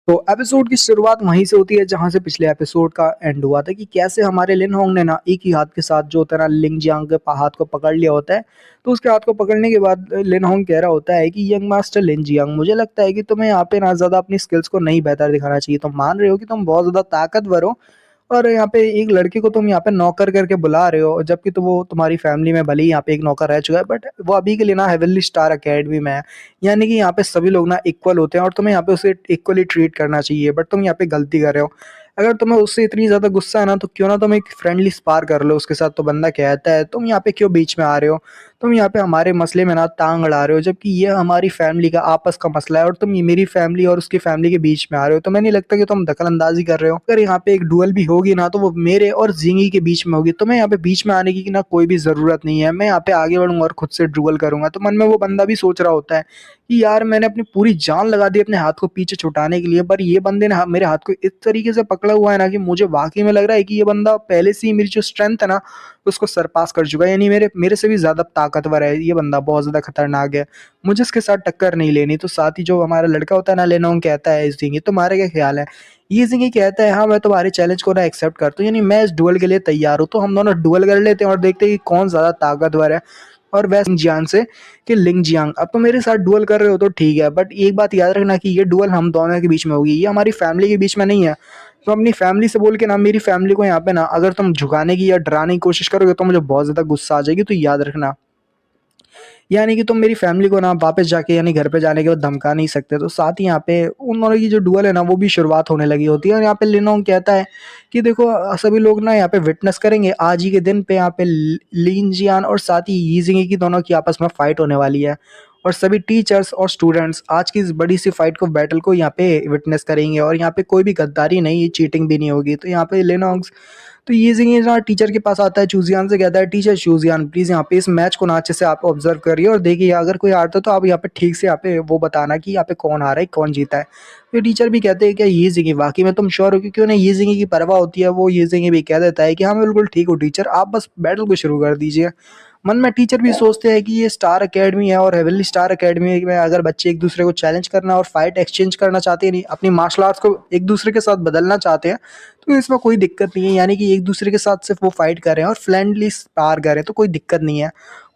तो एपिसोड की शुरुआत वहीं से होती है जहाँ से पिछले एपिसोड का एंड हुआ था कि कैसे हमारे लिन होंग ने ना एक ही हाथ के साथ जो होता है ना लिंग जियांग के हाथ को पकड़ लिया होता है। तो उसके हाथ को पकड़ने के बाद लिन होंग कह रहा होता है कि यंग मास्टर लिन जियांग, मुझे लगता है कि तुम्हें यहाँ पे ना ज्यादा अपनी स्किल्स को नहीं बेहतर दिखाना चाहिए। तुम मान रहे हो कि तुम बहुत ज्यादा ताकतवर हो और यहाँ पे एक लड़के को तुम यहाँ पे नौकर करके बुला रहे हो, जबकि तो वो तुम्हारी फैमिली में भले ही यहाँ पे एक नौकर रह चुका है, बट वो अभी के लिए ना हेवनली स्टार एकेडमी में है। यानी कि यहाँ पे सभी लोग ना इक्वल होते हैं और तुम्हें यहाँ पे उसे इक्वली ट्रीट करना चाहिए, बट तुम यहाँ पे गलती कर रहे हो। अगर तुम्हें उससे इतनी ज्यादा गुस्सा है ना तो क्यों ना तुम एक फ्रेंडली स्पार कर लो उसके साथ। तो बंदा कहता है तुम यहाँ पे क्यों बीच में आ रहे हो, तुम यहाँ पे हमारे मसले में ना टांग अड़ा रहे हो, जबकि ये हमारी फैमिली का आपस का मसला है और तुम ये मेरी फैमिली और उसकी फैमिली के बीच में आ रहे हो। तो मैं नहीं लगता कि तुम दखल अंदाजी कर रहे हो। अगर यहाँ पे एक डुअल भी होगी ना तो वो मेरे और जिंगी के बीच में होगी। तुम्हें यहाँ पे बीच में आने की ना कोई भी जरूरत नहीं है। मैं यहाँ पे आगे बढ़ूंगा और खुद से डुअल करूंगा। तो मन में वो बंदा भी सोच रहा होता है कि यार मैंने अपनी पूरी जान लगा दी अपने हाथ को पीछे छुटाने के लिए, पर ये बंदे ने मेरे हाथ को इस तरीके से पकड़ा हुआ है ना कि मुझे वाकई में लग रहा है कि ये बंदा पहले से ही मेरी जो स्ट्रेंथ है ना उसको सरपास कर चुका है। यानी मेरे मेरे से भी ज्यादा ताकतवर है ये बंदा, बहुत ज्यादा खतरनाक है। मुझे इसके साथ टक्कर नहीं लेनी। तो साथ ही जो हमारा लड़का होता है ना लेनोंग कहता है जिंगी तुम्हारे क्या ख्याल है। ये जिंगी कहता है हाँ मैं तुम्हारे चैलेंज को ना एक्सेप्ट करता हूँ, यानी मैं इस डुअल के लिए तैयार हूँ। तो हम दोनों डुअल कर लेते हैं और देखते हैं कि कौन ज्यादा ताकतवर है। और वैसे जियान से कि लिंग जियांग अब तो मेरे साथ डुअल कर रहे हो तो ठीक है, बट एक बात याद रखना कि ये डुअल हम दोनों के बीच में होगी, ये हमारी फैमिली के बीच में नहीं है। तो अपनी फैमिली से बोल के ना मेरी फैमिली को यहाँ पे ना अगर तुम झुकाने की या डराने की कोशिश करोगे तो मुझे बहुत ज्यादा गुस्सा आ जाएगी। तो याद रखना, यानी कि तुम मेरी फैमिली को ना वापस जाके यानी घर पे जाने के बाद धमका नहीं सकते। तो साथ ही यहाँ पे उन दोनों की जो डुअल है ना वो भी शुरुआत होने लगी होती है। और यहाँ पे लिनोंग कहता है कि देखो सभी लोग ना यहाँ पे विटनेस करेंगे आज ही के दिन पे यहाँ पे लिन जियान और साथ ही यीजिंग की दोनों की आपस में फाइट होने वाली है। और सभी टीचर्स और स्टूडेंट्स आज की इस बड़ी सी फाइट को बैटल को यहाँ पे विटनेस करेंगे और यहाँ पे कोई भी गद्दारी नहीं, चीटिंग भी नहीं होगी। तो यहाँ पे लिनोंग तो ये जिंग ना टीचर के पास आता है, चूजियान से कहता है टीचर चूजियान प्लीज यहाँ पे इस मैच को ना अच्छे से आप ऑब्जर्व करिए और देखिए अगर कोई हारता है तो आप यहाँ पे ठीक से यहाँ पे वो बताना कि यहाँ पे कौन हारा है कौन जीता है। तो टीचर भी कहते हैं कि ये जिंगी वाकई में तुम श्योर हो, क्योंकि उन्हें ये जिंगी की परवाह होती है। वो ये जिंगी भी कह देता है कि हाँ मैं बिल्कुल ठीक हूँ टीचर, आप बस बैटल को शुरू कर दीजिए। मन में टीचर भी सोचते हैं कि ये स्टार एकेडमी है और हेवनली स्टार एकेडमी में अगर बच्चे एक दूसरे को चैलेंज करना और फाइट एक्सचेंज करना चाहते हैं, नहीं अपनी मार्शल आर्ट्स को एक दूसरे के साथ बदलना चाहते हैं, तो इसमें कोई दिक्कत नहीं है। यानी कि एक दूसरे के साथ सिर्फ वो फाइट करें और फ्रेंडली स्पार करें तो कोई दिक्कत नहीं है।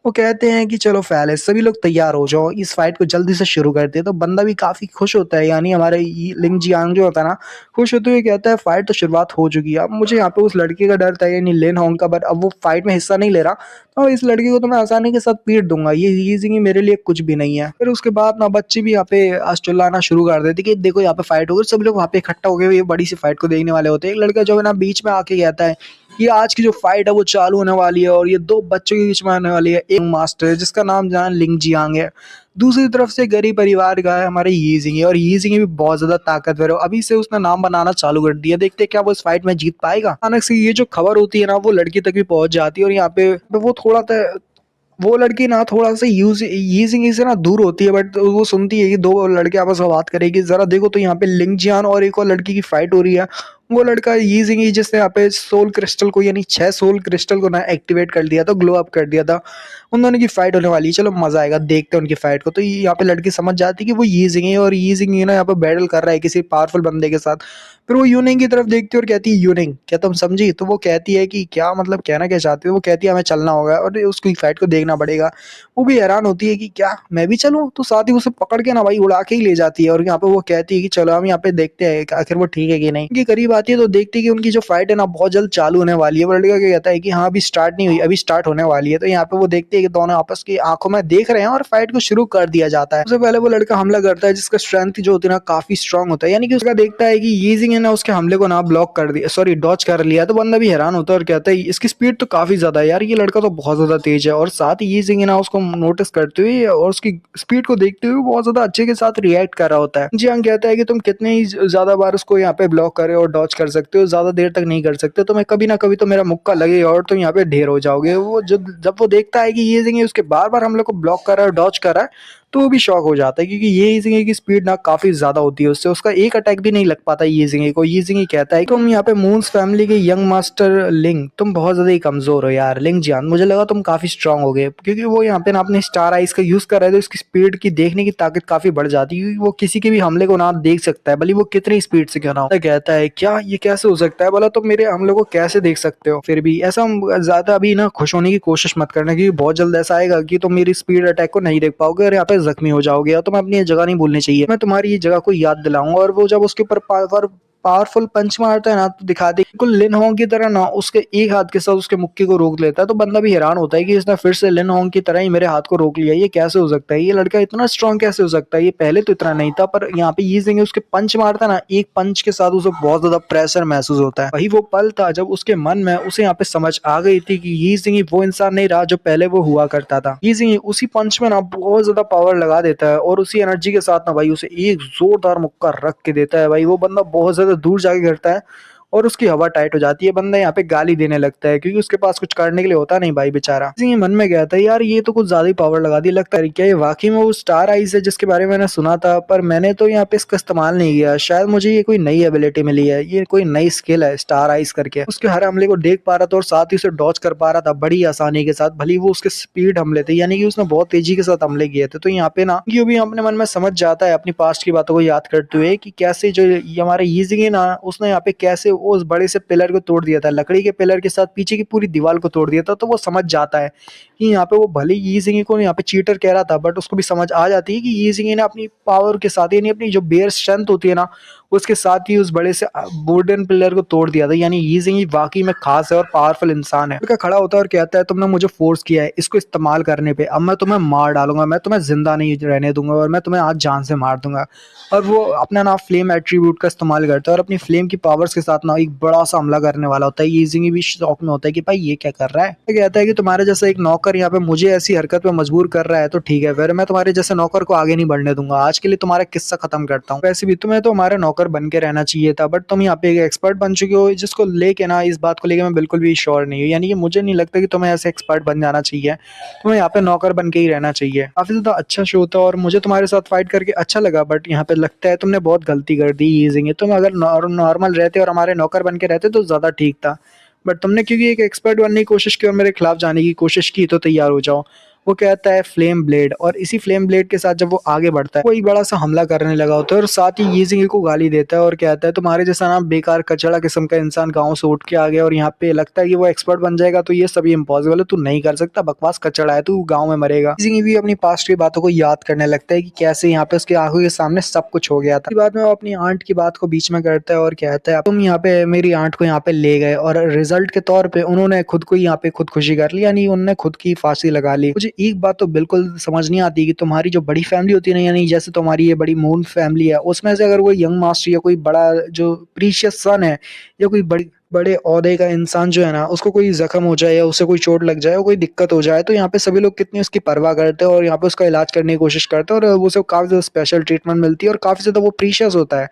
वो कहते हैं कि चलो पहले सभी लोग तैयार हो जाओ, इस फाइट को जल्दी से शुरू करते हैं। तो बंदा भी काफी खुश होता है, यानी हमारे लिंग जियांग जो होता है ना खुश होते हुए कहता है फाइट तो शुरुआत हो चुकी है। अब मुझे यहाँ पे उस लड़के का डर था यानी लेन होंग का, बट अब वो फाइट में हिस्सा नहीं ले रहा तो इस लड़के को तो मैं आसानी के साथ पीट दूंगा, ये जिंगी मेरे लिए कुछ भी नहीं है। फिर उसके बाद ना बच्चे भी यहाँ पे आज चिल्लाना शुरू कर देते कि देखो यहाँ पे फाइट हो गई। सब लोग वहाँ पे इकट्ठा हो गए ये बड़ी सी फाइट को देखने वाले होते हैं। एक लड़का जो है ना बीच में आके कहता है कि आज की जो फाइट है वो चालू होने वाली है और ये दो बच्चों के बीच में आने वाली है। एक मास्टर है जिसका नाम जान लिंग जियांग है, दूसरी तरफ से गरीब परिवार का है हमारे ये जिंग, और ये जिंग भी बहुत ज्यादा ताकतवर है। अभी से उसने नाम बनाना चालू कर दिया, देखते हैं क्या वो इस फाइट में जीत पाएगा। अचानक से ये जो खबर होती है ना वो लड़की तक भी पहुंच जाती है और यहाँ पे वो वो लड़की ना थोड़ा सा यूजिंग से ना दूर होती है, बट वो सुनती है कि दो लड़के आपस में बात करेगी। जरा देखो तो यहाँ पे लिंग जियान और एक और लड़की की फाइट हो रही है। वो लड़का यीजिंग जिसने यहाँ पे सोल क्रिस्टल को यानी 6 सोल क्रिस्टल को ना एक्टिवेट कर दिया था, ग्लो अप कर दिया था। उन दोनों की फाइट होने वाली है, चलो मजा आएगा देखते हैं उनकी फाइट को। तो यहाँ पे लड़की समझ जाती है कि वो यीजिंग है और यीजिंग ना यहाँ पे बैटल कर रहा है किसी पावरफुल बंदे के साथ। फिर वो यूनिंग की तरफ देखती है और कहती है यूनिंग क्या तुम समझी। तो वो कहती है कि क्या मतलब कहना क्या चाहती है। वो कहती है हमें चलना होगा और उसकी फाइट को देखना पड़ेगा। वो भी हैरान होती है कि क्या मैं भी चलूं। तो साथ ही उसे पकड़ के ना भाई उड़ा के ही ले जाती है और यहाँ पे वो कहती है कि चलो हम यहाँ पे देखते हैं कि आखिर वो ठीक है कि नहीं। उनके करीब आती है तो देखती है कि उनकी जो फाइट है ना बहुत जल्द चालू होने वाली है। वो लड़का क्या कहता है कि हाँ अभी स्टार्ट नहीं हुई, अभी स्टार्ट होने वाली है। तो यहाँ पे वो देखती है कि दोनों आपस की आंखों में देख रहे हैं और फाइट को शुरू कर दिया जाता है। सबसे पहले वो लड़का हमला करता है जिसका स्ट्रेंथ जो होती है ना काफी स्ट्रांग होता है, यानी कि उसका देखता है कि यीजिंग है ना उसके हमले को ना ब्लॉक कर दिया, सॉरी डॉच कर लिया। तो बंदा भी हैरान होता है और कहता है इसकी स्पीड तो काफी ज्यादा है यार, ये लड़का तो बहुत ज्यादा तेज है। और साथ ही यीजिंग है ना उसको नोटिस करते हुए और उसकी स्पीड को देखते हुए बहुत ज्यादा अच्छे के साथ रिएक्ट कर रहा होता है। जियांग कहता है कि तुम कितने ही ज्यादा बार उसको यहाँ पे ब्लॉक करे और डॉच कर सकते हो, ज्यादा देर तक नहीं कर सकते, तुम्हें कभी ना कभी तो मेरा मुक्का लगेगा और तुम यहाँ पे ढेर हो जाओगे। वो जब जब वो देखता है कि ये जिंग उसके बार बार हम लोग को ब्लॉक कर रहा है और डॉच कर रहा है तो वो भी शॉक हो जाता है क्योंकि ये ईज़िंगी की स्पीड ना काफ़ी ज़्यादा होती है उससे, उसका एक अटैक भी नहीं लग पाता ईज़िंगी को। ईज़िंगी कहता है तुम यहाँ पे मून्स फैमिली के यंग मास्टर लिंग, तुम बहुत ज़्यादा ही कमज़ोर हो यार लिंग जियान, मुझे लगा तुम काफ़ी स्ट्रांग हो गए, क्योंकि वो यहाँ पे ना अपने स्टार आइज़ का यूज़ कर रहे थे, उसकी स्पीड की देखने की ताकत काफ़ी बढ़ जाती है, क्योंकि वो किसी के भी हमले को ना देख सकता है, भले वो कितनी स्पीड से क्यों ना हो। तो कहता है क्या ये कैसे हो सकता है, बोला तुम मेरे हमले को कैसे देख सकते हो, फिर भी ऐसा ज़्यादा अभी ना खुश होने की कोशिश मत करना, क्योंकि बहुत जल्द ऐसा आएगा कि तुम मेरी स्पीड अटैक को नहीं देख पाओगे और यहाँ पे जख्मी हो जाओगे, और तुम्हें अपनी ये जगह नहीं भूलनी चाहिए, मैं तुम्हारी ये जगह को याद दिलाऊंगा। और वो जब उसके ऊपर पावरफुल पंच मारता है ना, तो दिखा दे बिल्कुल लिन होंग की तरह ना, उसके एक हाथ के साथ उसके मुक्के को रोक लेता है। तो बंदा भी हैरान होता है कि इसने फिर से लिन होंग की तरह ही मेरे हाथ को रोक लिया, ये कैसे हो सकता है, ये लड़का इतना स्ट्रांग कैसे हो सकता है, ये पहले तो इतना नहीं था। पर यहाँ पे ये सिंह उसके पंच मारता है ना, एक पंच के साथ उसे बहुत ज्यादा प्रेशर महसूस होता है। वही वो पल था जब उसके मन में उसे यहाँ पे समझ आ गई थी कि ये सिंह वो इंसान नहीं रहा जो पहले वो हुआ करता था। ये सिंह उसी पंच में ना बहुत ज्यादा पावर लगा देता है, और उसी एनर्जी के साथ ना भाई उसे एक जोरदार मुक्का रख के देता है। भाई वो बंदा बहुत ज्यादा दूर जाके गिरता है और उसकी हवा टाइट हो जाती है, बंदा यहाँ पे गाली देने लगता है, क्योंकि उसके पास कुछ करने के लिए होता नहीं भाई बेचारा। इसी के मन में गया था यार ये तो कुछ ज्यादा ही पावर लगा दी, लगता है क्या ये वाकई में वो स्टार आइज है जिसके बारे में मैंने सुना था, पर मैंने तो यहाँ पे इसका इस्तेमाल नहीं किया। शायद मुझे ये कोई नई एबिलिटी मिली है, ये कोई नई स्किल है स्टार आइज करके। उसके हर हमले को देख पा रहा था और साथ ही उसे डॉज कर पा रहा था बड़ी आसानी के साथ, भले ही वो उसके स्पीड हमले थे, यानी कि उसने बहुत तेजी के साथ हमले किए थे। तो यहाँ पे ना ये भी अपने मन में समझ जाता है अपनी पास्ट की बातों को याद करते हुए कि कैसे जो ये हमारे यीज़ी ना, उसने यहाँ पे कैसे वो उस बड़े से पिलर को तोड़ दिया था, लकड़ी के पिलर के साथ पीछे की पूरी दीवार को तोड़ दिया था। तो वो समझ जाता है कि यहाँ पे वो भले ही सिंह को यहाँ पे चीटर कह रहा था, बट उसको भी समझ आ जाती है कि ये सिंह ने अपनी पावर के साथ, यानी अपनी जो बेयर स्ट्रेंथ होती है ना, उसके साथ ही उस बड़े से वुडन पिलर को तोड़ दिया था। यानी ये सिंह वाकई में खास है और पावरफुल इंसान है। लड़का खड़ा होता है और कहता है तुमने मुझे फोर्स किया है इसको इस्तेमाल करने पे, अब मैं तुम्हें मार डालूंगा, मैं तुम्हें जिंदा नहीं रहने दूंगा और मैं तुम्हें आज जान से मार दूंगा। और वो अपना ना फ्लेम एट्रीब्यूट का इस्तेमाल करता है और अपनी फ्लेम की पावर्स के साथ ना एक बड़ा सा हमला करने वाला होता है। ये इजिंग भी शौक में होता है कि भाई ये क्या कर रहा है। ये कहता है कि तुम्हारे जैसा एक नौकर यहाँ पे मुझे ऐसी हरकत पे मजबूर कर रहा है तो ठीक है, फिर मैं तुम्हारे जैसे नौकर को आगे नहीं बढ़ने दूंगा, आज के लिए तुम्हारा किस्सा खत्म करता हूँ। वैसे भी तुम्हें तो हमारा नौकर बन के रहना चाहिए था, बट तुम यहाँ पे एक एक्सपर्ट बन चुके हो, जिसको लेके ना इस बात को लेके मैं बिल्कुल भी श्योर नहीं हूँ। यानी कि मुझे नहीं लगता कि तुम्हें ऐसे एक्सपर्ट बन जाना चाहिए, तुम्हें यहाँ पे नौकर बन के ही रहना चाहिए। काफी ज्यादा अच्छा शो था और मुझे तुम्हारे साथ फाइट करके अच्छा लगा, बट यहाँ पे लगता है तुमने बहुत गलती कर दी ईजिंग। तुम अगर नॉर्मल रहते और हमारे नौकर बन के रहते तो ज्यादा ठीक था, बट तुमने क्योंकि एक एक्सपर्ट बनने की कोशिश की और मेरे खिलाफ जाने की कोशिश की, तो तैयार हो जाओ। वो कहता है फ्लेम ब्लेड, और इसी फ्लेम ब्लेड के साथ जब वो आगे बढ़ता है वो एक बड़ा सा हमला करने लगा होता है और साथ ही यीजिंग को गाली देता है और कहता है तुम्हारे जैसा ना बेकार कचड़ा किस्म का इंसान गांव से उठ के आ गया और यहाँ पे लगता है कि वो एक्सपर्ट बन जाएगा, तो ये सभी इम्पॉसिबल है, तू नहीं कर सकता, बकवास कचड़ा है, तू गाँव में मरेगा। यीजिंग भी अपनी पास्ट की बातों को याद करने लगता है कि कैसे यहाँ पे उसकी आंखों के सामने सब कुछ हो गया था। इसके बाद में वो अपनी आंट की बात को बीच में करता है और कहता है तुम यहाँ पे मेरी आंट को यहाँ पे ले गए और रिजल्ट के तौर पे उन्होंने खुद को यहाँ पे खुदकुशी कर ली, यानी उन्होंने खुद की फांसी लगा ली। मुझे एक बात तो बिल्कुल समझ नहीं आती कि तुम्हारी जो बड़ी फैमिली होती है ना, यानी जैसे तुम्हारी ये बड़ी मून फैमिली है, उसमें से अगर कोई यंग मास्टर या कोई बड़ा जो प्रीशियस सन है या कोई बड़ी बड़े ओहदे का इंसान जो है ना, उसको कोई जख्म हो जाए या उसे कोई चोट लग जाए, कोई दिक्कत हो जाए, तो यहाँ पे सभी लोग कितनी उसकी परवाह करते हैं और यहाँ पे उसका इलाज करने की कोशिश करते हैं और उसे काफी ज्यादा स्पेशल ट्रीटमेंट मिलती है और काफी ज्यादा वो प्रीशियस होता है।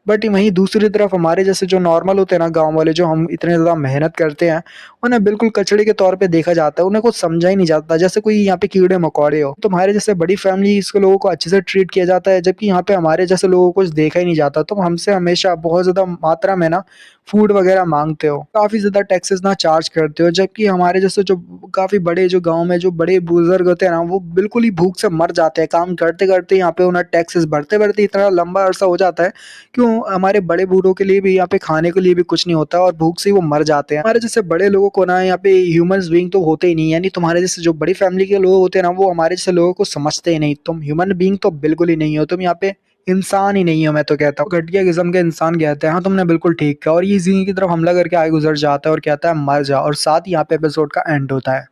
बट वहीं दूसरी तरफ हमारे जैसे जो नॉर्मल होते हैं ना गांव वाले, जो हम इतने ज्यादा मेहनत करते हैं, उन्हें बिल्कुल कचड़े के तौर पे देखा जाता है, उन्हें कुछ समझा ही नहीं जाता, जैसे कोई यहाँ पे कीड़े मकोड़े हो। तुम्हारे जैसे बड़ी फैमिली इसको लोगों को अच्छे से ट्रीट किया जाता है, जबकि यहाँ पे हमारे जैसे लोगों को कुछ देखा ही नहीं जाता। तुम हमसे हमेशा बहुत ज्यादा मात्रा में ना फूड वगैरह मांगते हो, काफी ज्यादा टैक्सेस ना चार्ज करते हो, जबकि हमारे जैसे जो काफी बड़े जो गांव में जो बड़े बुजुर्ग होते हैं ना, वो बिल्कुल ही भूख से मर जाते हैं काम करते करते। यहाँ पे उन्हें टैक्सेस भरते भरते इतना लंबा अरसा हो जाता है, क्यों हमारे बड़े बूढ़ों के लिए भी यहाँ पे खाने के लिए भी कुछ नहीं होता और भूख से ही वो मर जाते हैं। हमारे जैसे बड़े लोगों को ना यहाँ पे ह्यूमन बीइंग तो होते ही नहीं, यानी तुम्हारे जैसे जो बड़ी फैमिली के लोग होते हैं ना, वो हमारे जैसे लोगों को समझते ही नहीं। तुम ह्यूमन बीइंग तो बिल्कुल ही नहीं हो, तुम यहाँ पे इंसान ही नहीं हो, मैं तो कहता हूँ घटिया किस्म के इंसान कहते हैं। हाँ तुमने बिल्कुल ठीक कहा। और ये जिंदगी की तरफ हमला करके आगे गुजर जाता है और कहता है मर जा, और साथ ही यहाँ पे एपिसोड का एंड होता है।